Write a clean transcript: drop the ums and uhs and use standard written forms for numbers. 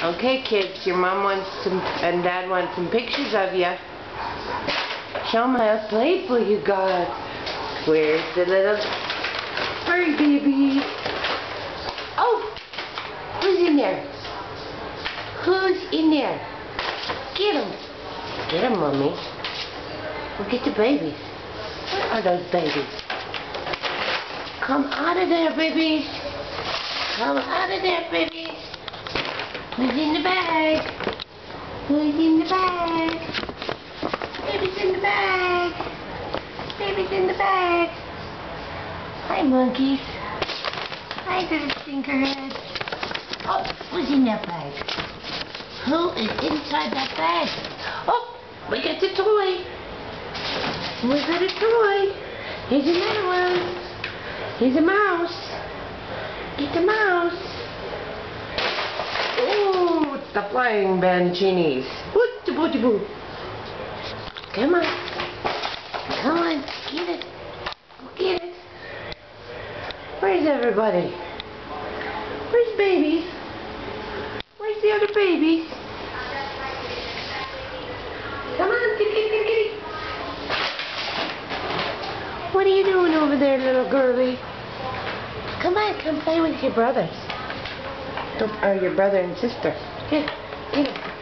Okay, kids, your mom wants some, and dad want some pictures of you. Show them how playful you got. Where's the little furry baby? Oh, who's in there? Who's in there? Get him. Get him, Mommy. We'll get the babies. Where are those babies? Come out of there, babies. Come out of there, babies. Who's in the bag? Who's in the bag? Baby's in the bag. Baby's in the bag. Hi, monkeys. Hi, little stinkerheads. Oh, who's in that bag? Who is inside that bag? Oh, we got the toy. We got a toy. Here's another one. Here's a mouse. Get the mouse. Oh, it's the flying Bancinis. Boo. Come on. Come on. Get it. Go get it. Where's everybody? Where's babies? Where's the other babies? Come on. Kitty. What are you doing over there, little girlie? Come on, come play with your brothers. Or your brother and sister. Get him.